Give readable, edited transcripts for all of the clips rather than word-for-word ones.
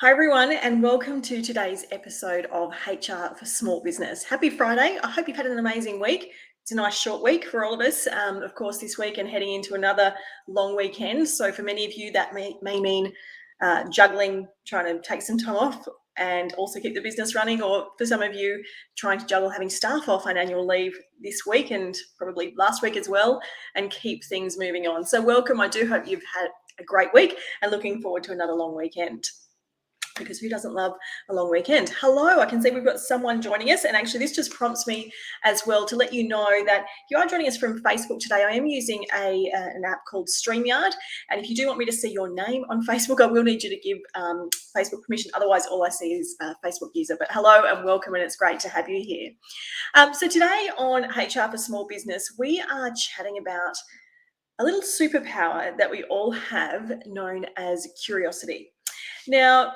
Hi, everyone, and welcome to today's episode of HR for Small Business. Happy Friday. I hope you've had an amazing week. It's a nice short week for all of us, of course, this week and heading into another long weekend. So for many of you, that may mean juggling, trying to take some time off and also keep the business running, or for some of you, trying to juggle having staff off on annual leave this week and probably last week as well, and keep things moving on. So welcome. I do hope you've had a great week and looking forward to another long weekend, because who doesn't love a long weekend? Hello, I can see we've got someone joining us, and actually this just prompts me as well to let you know that you are joining us from Facebook today. I am using an app called StreamYard, and if you do want me to see your name on Facebook, I will need you to give Facebook permission. Otherwise, all I see is Facebook user. But hello and welcome, and it's great to have you here. So today on HR for Small Business, we are chatting about a little superpower that we all have known as curiosity. Now,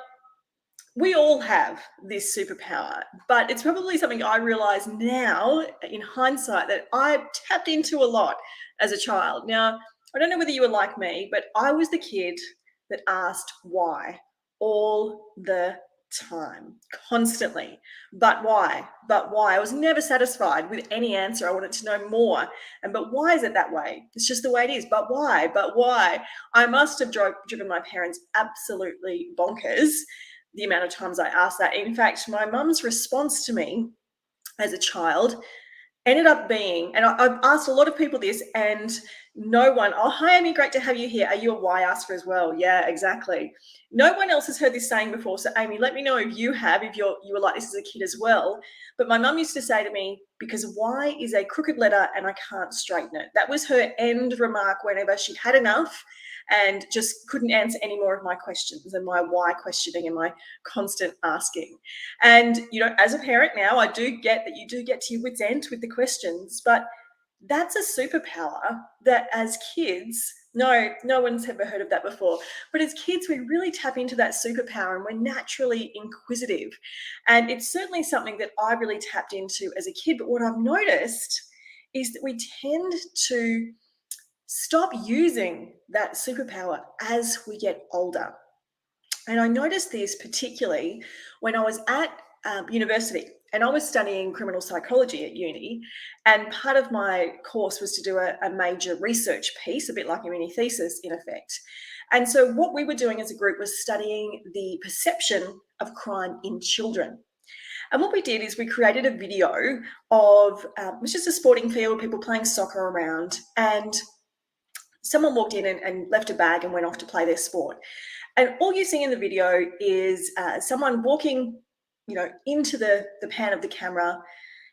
we all have this superpower, but it's probably something I realize now in hindsight that I tapped into a lot as a child. Now, I don't know whether you were like me, but I was the kid that asked why all the time, constantly. But why? But why? I was never satisfied with any answer. I wanted to know more. But why is it that way? It's just the way it is. But why? But why? I must have driven my parents absolutely bonkers the amount of times I asked that. In fact, my mum's response to me as a child ended up being, and I've asked a lot of people this, and no one, oh, hi, Amy, great to have you here. Are you a why asker as well? Yeah, exactly. No one else has heard this saying before. So, Amy, let me know if you have, if you were like this as a kid as well. But my mum used to say to me, because why is a crooked letter and I can't straighten it. That was her end remark whenever she'd had enough and just couldn't answer any more of my questions and my why questioning and my constant asking. And, as a parent now, I do get that you do get to your wit's end with the questions, but that's a superpower that as kids, no one's ever heard of that before. But as kids, we really tap into that superpower and we're naturally inquisitive. And it's certainly something that I really tapped into as a kid. But what I've noticed is that we tend to stop using that superpower as we get older. And I noticed this particularly when I was at university, and I was studying criminal psychology at uni. And part of my course was to do a major research piece, a bit like a mini thesis in effect. And so what we were doing as a group was studying the perception of crime in children. And what we did is we created a video of, it was just a sporting field, people playing soccer around, and someone walked in and left a bag and went off to play their sport. And all you see in the video is someone walking, into the pan of the camera.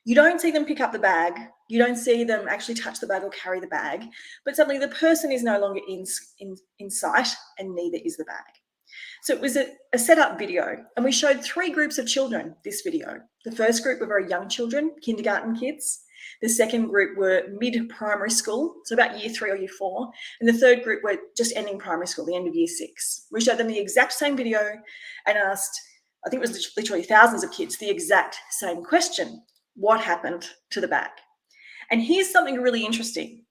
You don't see them pick up the bag. You don't see them actually touch the bag or carry the bag. But suddenly the person is no longer in sight, and neither is the bag. So it was a set-up video, and we showed 3 groups of children this video. The first group were very young children, kindergarten kids. The second group were mid-primary school, so about year 3 or year 4. And the third group were just ending primary school, the end of year 6. We showed them the exact same video and asked, I think it was literally thousands of kids, the exact same question: what happened to the bag? And here's something really interesting.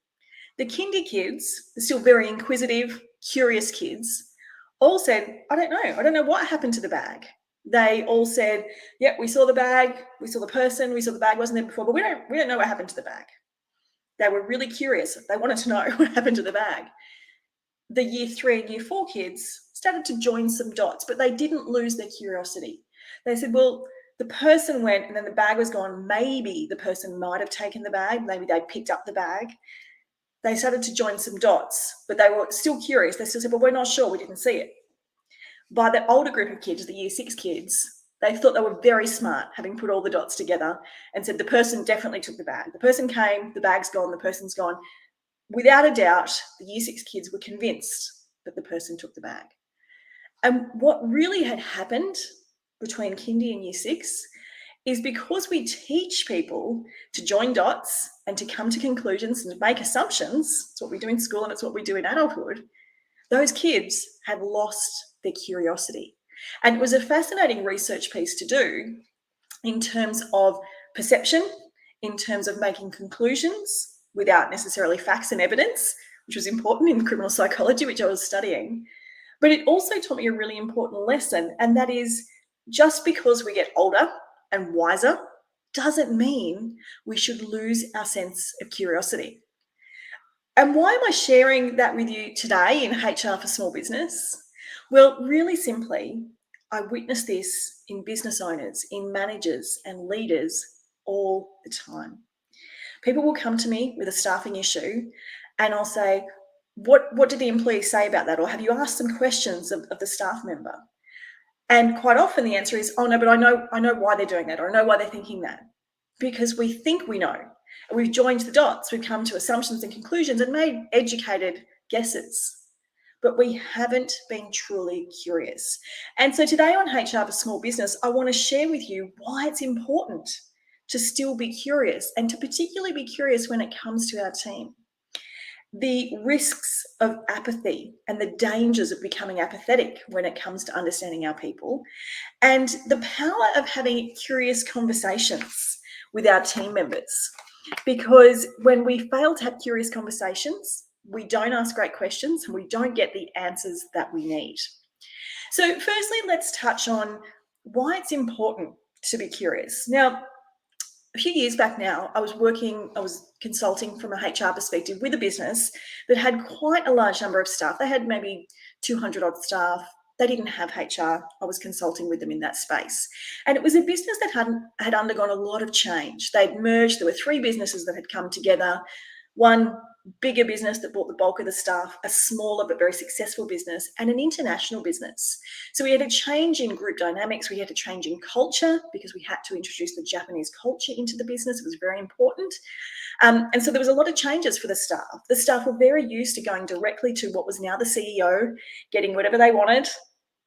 The kindy kids, the still very inquisitive, curious kids, all said, I don't know what happened to the bag. They all said, yeah, we saw the bag, we saw the person, we saw the bag wasn't there before, but we don't know what happened to the bag. They were really curious. They wanted to know what happened to the bag. The year 3 and year 4 kids started to join some dots, but they didn't lose their curiosity. They said, well, the person went and then the bag was gone. Maybe the person might have taken the bag. Maybe they picked up the bag. They started to join some dots, but they were still curious. They still said, well, we're not sure. We didn't see it. By the older group of kids, the year 6 kids, they thought they were very smart, having put all the dots together, and said the person definitely took the bag. The person came, the bag's gone, the person's gone. Without a doubt, the year 6 kids were convinced that the person took the bag. And what really had happened between kindy and year 6 is because we teach people to join dots and to come to conclusions and to make assumptions. It's what we do in school and it's what we do in adulthood. Those kids had lost their curiosity. And it was a fascinating research piece to do in terms of perception, in terms of making conclusions without necessarily facts and evidence, which was important in criminal psychology, which I was studying. But it also taught me a really important lesson, and that is just because we get older and wiser doesn't mean we should lose our sense of curiosity. And why am I sharing that with you today in HR for Small Business? Well, really simply, I witness this in business owners, in managers and leaders all the time. People will come to me with a staffing issue and I'll say, what did the employee say about that? Or have you asked some questions of the staff member? And quite often the answer is, oh no, but I know why they're doing that, or I know why they're thinking that. Because we think we know. And we've joined the dots, we've come to assumptions and conclusions and made educated guesses. But we haven't been truly curious. And so today on HR for Small Business, I want to share with you why it's important to still be curious, and to particularly be curious when it comes to our team. The risks of apathy and the dangers of becoming apathetic when it comes to understanding our people, and the power of having curious conversations with our team members. Because when we fail to have curious conversations, we don't ask great questions and we don't get the answers that we need. So firstly, let's touch on why it's important to be curious. Now, a few years back now, I was consulting from a HR perspective with a business that had quite a large number of staff. They had maybe 200 odd staff. They didn't have HR. I was consulting with them in that space. And it was a business that had undergone a lot of change. They'd merged. There were 3 businesses that had come together. One bigger business that brought the bulk of the staff, a smaller but very successful business, and an international business. So we had a change in group dynamics. We had a change in culture because we had to introduce the Japanese culture into the business. It was very important. And so there was a lot of changes for the staff. The staff were very used to going directly to what was now the CEO, getting whatever they wanted,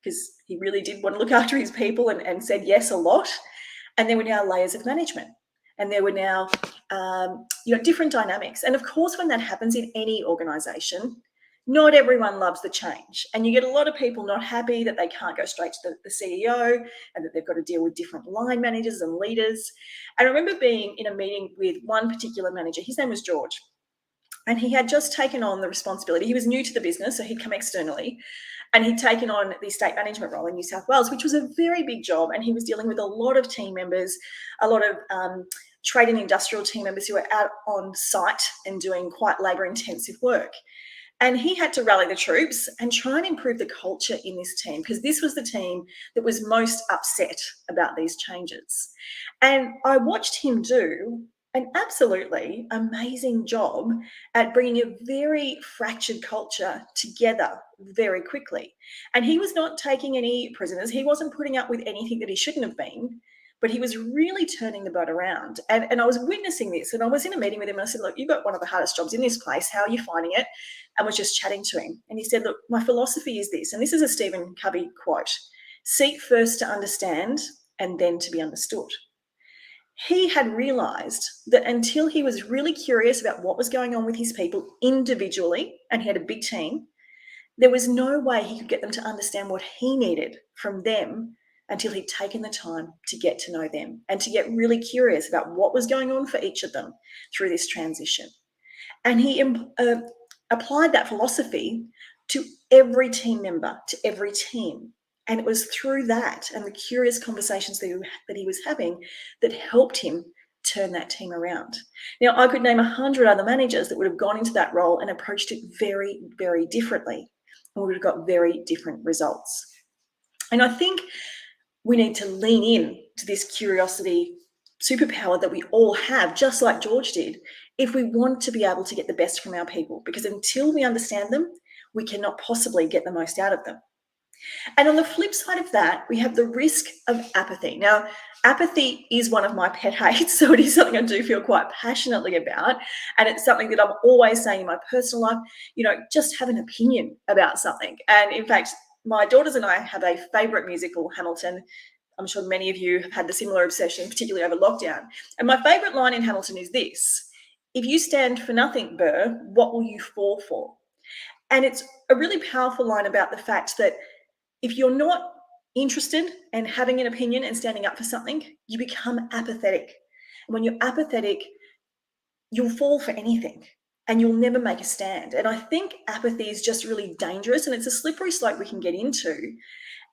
because he really did want to look after his people and said yes a lot. And there were now layers of management. And there were now different dynamics. And of course, when that happens in any organisation, not everyone loves the change. And you get a lot of people not happy that they can't go straight to the CEO and that they've got to deal with different line managers and leaders. I remember being in a meeting with one particular manager. His name was George. And he had just taken on the responsibility. He was new to the business, so he'd come externally. And he'd taken on the estate management role in New South Wales, which was a very big job. And he was dealing with a lot of team members, a lot of trade and industrial team members who were out on site and doing quite labour-intensive work. And he had to rally the troops and try and improve the culture in this team, because this was the team that was most upset about these changes. And I watched him do an absolutely amazing job at bringing a very fractured culture together very quickly. And he was not taking any prisoners. He wasn't putting up with anything that he shouldn't have been, but he was really turning the boat around. And I was witnessing this, and I was in a meeting with him and I said, look, you've got one of the hardest jobs in this place. How are you finding it? And was just chatting to him. And he said, look, my philosophy is this, and this is a Stephen Covey quote: seek first to understand and then to be understood. He had realized that until he was really curious about what was going on with his people individually, and he had a big team, there was no way he could get them to understand what he needed from them until he'd taken the time to get to know them and to get really curious about what was going on for each of them through this transition. And he applied that philosophy to every team member, to every team. And it was through that and the curious conversations that he was having that helped him turn that team around. Now, I could name 100 other managers that would have gone into that role and approached it very, very differently, and would have got very different results. And I think we need to lean in to this curiosity superpower that we all have, just like George did, if we want to be able to get the best from our people, because until we understand them, we cannot possibly get the most out of them. And on the flip side of that, we have the risk of apathy. Now, apathy is one of my pet hates, so it is something I do feel quite passionately about. And it's something that I'm always saying in my personal life, just have an opinion about something. And in fact, my daughters and I have a favourite musical, Hamilton. I'm sure many of you have had the similar obsession, particularly over lockdown. And my favourite line in Hamilton is this: if you stand for nothing, Burr, what will you fall for? And it's a really powerful line about the fact that if you're not interested in having an opinion and standing up for something, you become apathetic. And when you're apathetic, you'll fall for anything. and you'll never make a stand. And I think apathy is just really dangerous, and it's a slippery slope we can get into.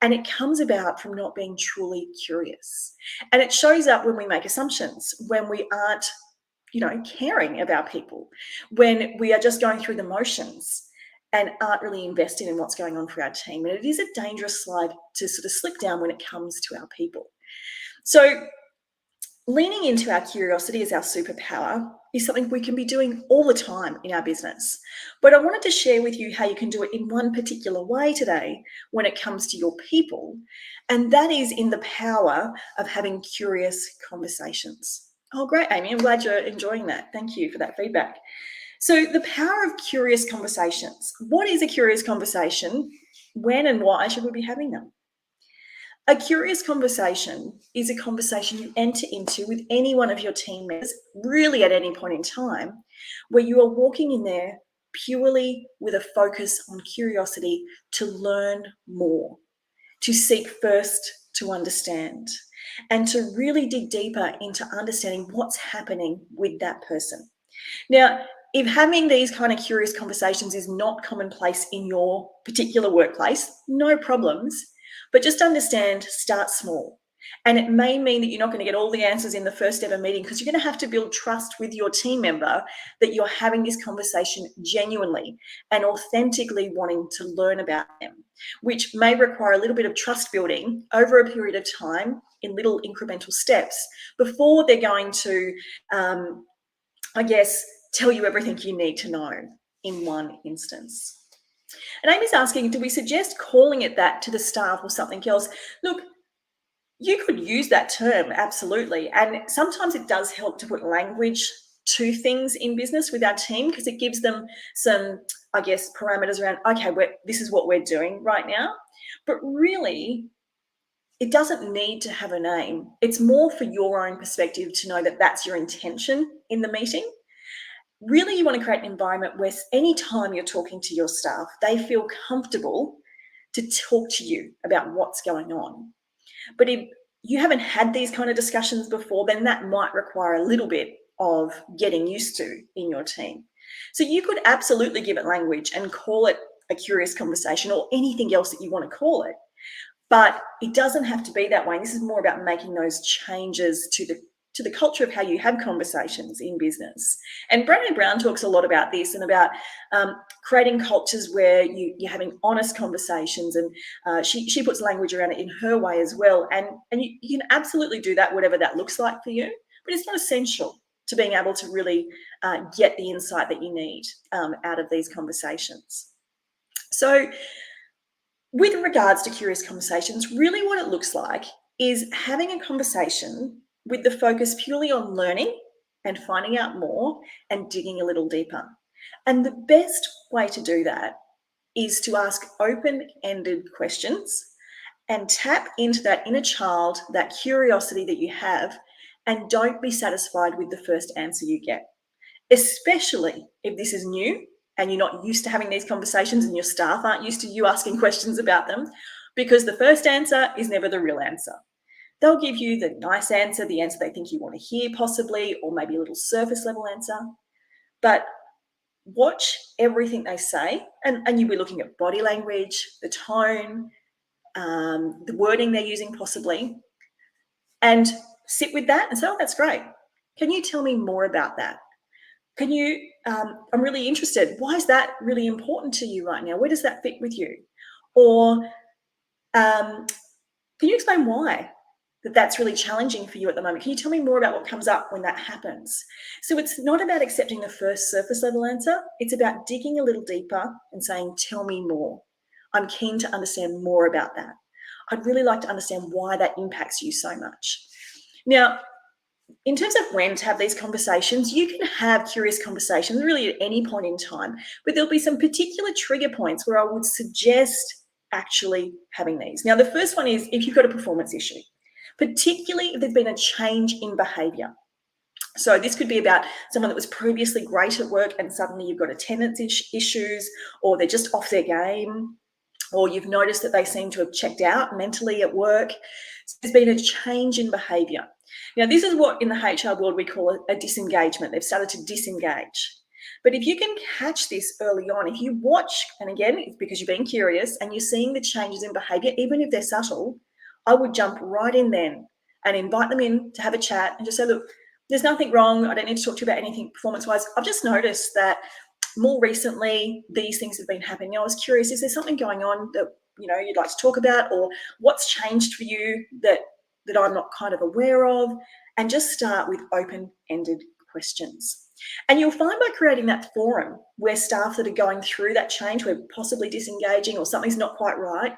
And it comes about from not being truly curious. And it shows up when we make assumptions, when we aren't, caring about people, when we are just going through the motions and aren't really invested in what's going on for our team. And it is a dangerous slide to sort of slip down when it comes to our people. So leaning into our curiosity as our superpower is something we can be doing all the time in our business. But I wanted to share with you how you can do it in one particular way today when it comes to your people, and that is in the power of having curious conversations. Oh, great, Amy. I'm glad you're enjoying that. Thank you for that feedback. So the power of curious conversations. What is a curious conversation? When and why should we be having them? A curious conversation is a conversation you enter into with any one of your team members, really at any point in time, where you are walking in there purely with a focus on curiosity to learn more, to seek first to understand, and to really dig deeper into understanding what's happening with that person. Now, if having these kind of curious conversations is not commonplace in your particular workplace, no problems. But just understand, start small. And it may mean that you're not going to get all the answers in the first ever meeting, because you're going to have to build trust with your team member that you're having this conversation genuinely and authentically wanting to learn about them, which may require a little bit of trust building over a period of time in little incremental steps before they're going to, tell you everything you need to know in one instance. And Amy's asking, do we suggest calling it that to the staff or something else? Look, you could use that term, absolutely. And sometimes it does help to put language to things in business with our team, because it gives them some, parameters around, okay, this is what we're doing right now. But really, it doesn't need to have a name. It's more for your own perspective to know that that's your intention in the meeting. Really, you want to create an environment where anytime you're talking to your staff, they feel comfortable to talk to you about what's going on. But if you haven't had these kind of discussions before, then that might require a little bit of getting used to in your team. So you could absolutely give it language and call it a curious conversation or anything else that you want to call it. But it doesn't have to be that way. This is more about making those changes to the culture of how you have conversations in business. And Brené Brown talks a lot about this and about creating cultures where you're having honest conversations, and she puts language around it in her way as well. And you can absolutely do that, whatever that looks like for you, but it's not essential to being able to really get the insight that you need out of these conversations. So with regards to curious conversations, really what it looks like is having a conversation with the focus purely on learning and finding out more and digging a little deeper. And the best way to do that is to ask open-ended questions and tap into that inner child, that curiosity that you have, and don't be satisfied with the first answer you get, especially if this is new and you're not used to having these conversations and your staff aren't used to you asking questions about them, because the first answer is never the real answer. They'll give you the nice answer, the answer they think you want to hear possibly, or maybe a little surface level answer. But watch everything they say, and you'll be looking at body language, the tone, the wording they're using possibly, and sit with that and say, oh, that's great. Can you tell me more about that? Can you, I'm really interested. Why is that really important to you right now? Where does that fit with you? Or can you explain why that's really challenging for you at the moment? Can you tell me more about what comes up when that happens? So it's not about accepting the first surface level answer. It's about digging a little deeper and saying, tell me more. I'm keen to understand more about that. I'd really like to understand why that impacts you so much. Now, in terms of when to have these conversations, you can have curious conversations really at any point in time, but there'll be some particular trigger points where I would suggest actually having these. Now, the first one is if you've got a performance issue, particularly if there's been a change in behaviour. So this could be about someone that was previously great at work and suddenly you've got attendance issues, or they're just off their game, or you've noticed that they seem to have checked out mentally at work. So there's been a change in behaviour. Now, this is what in the HR world we call a disengagement. They've started to disengage. But if you can catch this early on, if you watch, and again, it's because you're being curious and you're seeing the changes in behavior, even if they're subtle, I would jump right in then and invite them in to have a chat and just say, look, there's nothing wrong. I don't need to talk to you about anything performance-wise. I've just noticed that more recently, these things have been happening. I was curious, is there something going on that you'd like to talk about, or what's changed for you that I'm not kind of aware of? And just start with open-ended questions. And you'll find by creating that forum where staff that are going through that change, where possibly disengaging or something's not quite right,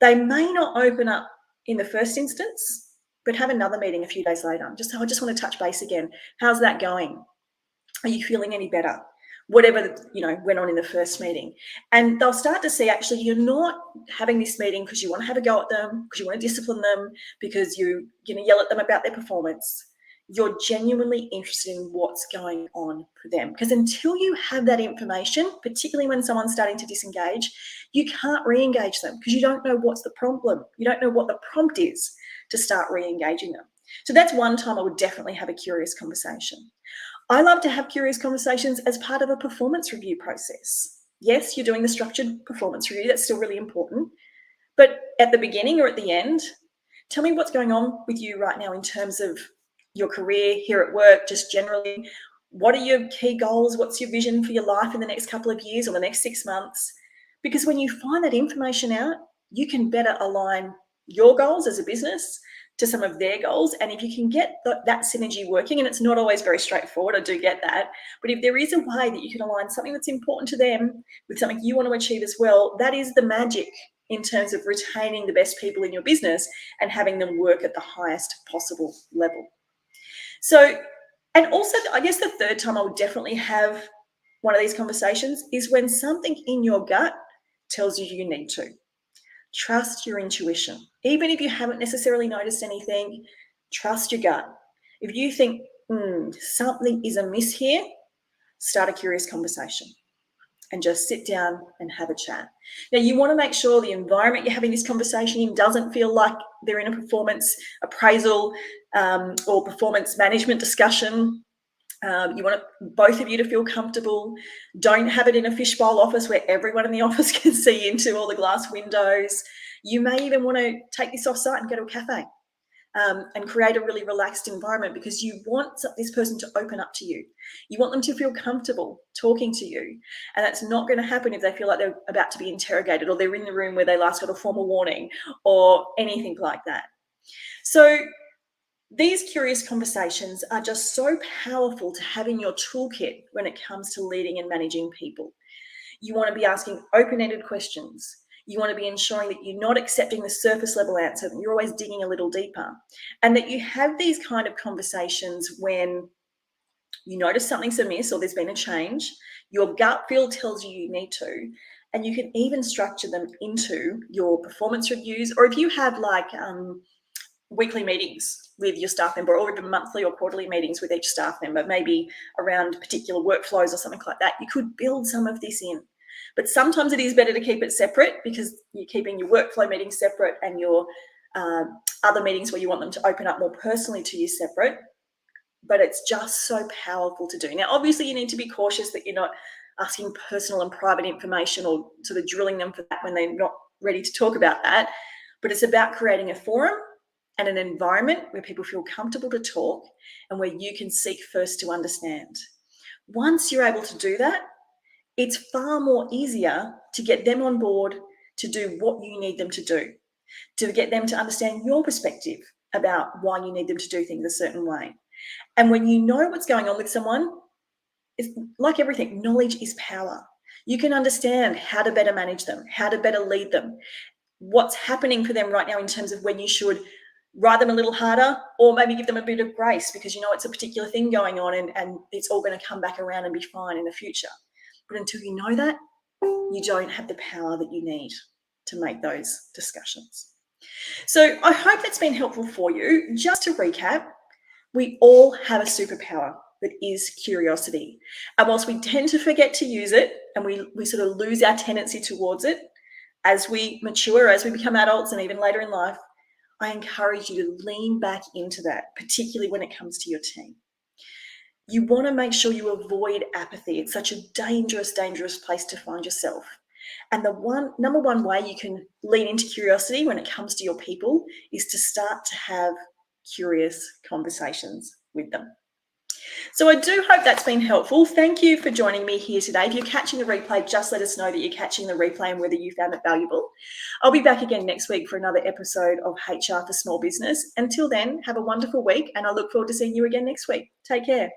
they may not open up in the first instance, but have another meeting a few days later. I just want to touch base again. How's that going? Are you feeling any better? Whatever went on in the first meeting. And they'll start to see, actually, you're not having this meeting because you want to have a go at them, because you want to discipline them, because you're going to yell at them about their performance. You're genuinely interested in what's going on for them. Because until you have that information, particularly when someone's starting to disengage, you can't re-engage them because you don't know what's the problem. You don't know what the prompt is to start re-engaging them. So that's one time I would definitely have a curious conversation. I love to have curious conversations as part of a performance review process. Yes, you're doing the structured performance review. That's still really important. But at the beginning or at the end, tell me what's going on with you right now in terms of your career here at work, just generally. What are your key goals? What's your vision for your life in the next couple of years or the next 6 months? Because when you find that information out, you can better align your goals as a business to some of their goals. And if you can get that synergy working, and it's not always very straightforward, I do get that, but if there is a way that you can align something that's important to them with something you want to achieve as well, that is the magic in terms of retaining the best people in your business and having them work at the highest possible level. So, and also, I guess the third time I would definitely have one of these conversations is when something in your gut tells you you need to. Trust your intuition. Even if you haven't necessarily noticed anything, trust your gut. If you think something is amiss here, start a curious conversation and just sit down and have a chat. Now, you want to make sure the environment you're having this conversation in doesn't feel like they're in a performance appraisal or performance management discussion. You want both of you to feel comfortable. Don't have it in a fishbowl office where everyone in the office can see into all the glass windows. You may even want to take this off-site and go to a cafe and create a really relaxed environment, because you want this person to open up to you. You want them to feel comfortable talking to you. And that's not going to happen if they feel like they're about to be interrogated, or they're in the room where they last got a formal warning or anything like that. So these curious conversations are just so powerful to have in your toolkit when it comes to leading and managing people. You want to be asking open-ended questions. You want to be ensuring that you're not accepting the surface level answer, that you're always digging a little deeper, and that you have these kind of conversations when you notice something's amiss or there's been a change, your gut feel tells you you need to, and you can even structure them into your performance reviews, or if you have like weekly meetings with your staff member, or even monthly or quarterly meetings with each staff member, maybe around particular workflows or something like that, you could build some of this in. But sometimes it is better to keep it separate, because you're keeping your workflow meetings separate and your other meetings where you want them to open up more personally to you separate. But it's just so powerful to do. Now, obviously, you need to be cautious that you're not asking personal and private information or sort of drilling them for that when they're not ready to talk about that. But it's about creating a forum and an environment where people feel comfortable to talk and where you can seek first to understand. Once you're able to do that, it's far more easier to get them on board to do what you need them to do, to get them to understand your perspective about why you need them to do things a certain way. And when you know what's going on with someone, it's like everything, knowledge is power. You can understand how to better manage them, how to better lead them, what's happening for them right now in terms of when you should ride them a little harder, or maybe give them a bit of grace because you know it's a particular thing going on and it's all going to come back around and be fine in the future. But until you know that, you don't have the power that you need to make those discussions. So I hope that's been helpful for you. Just to recap, we all have a superpower that is curiosity. And whilst we tend to forget to use it and we sort of lose our tendency towards it as we mature, as we become adults and even later in life, I encourage you to lean back into that, particularly when it comes to your team. You want to make sure you avoid apathy. It's such a dangerous, dangerous place to find yourself. And the number one way you can lean into curiosity when it comes to your people is to start to have curious conversations with them. So I do hope that's been helpful. Thank you for joining me here today. If you're catching the replay, just let us know that you're catching the replay and whether you found it valuable. I'll be back again next week for another episode of HR for Small Business. Until then, have a wonderful week, and I look forward to seeing you again next week. Take care.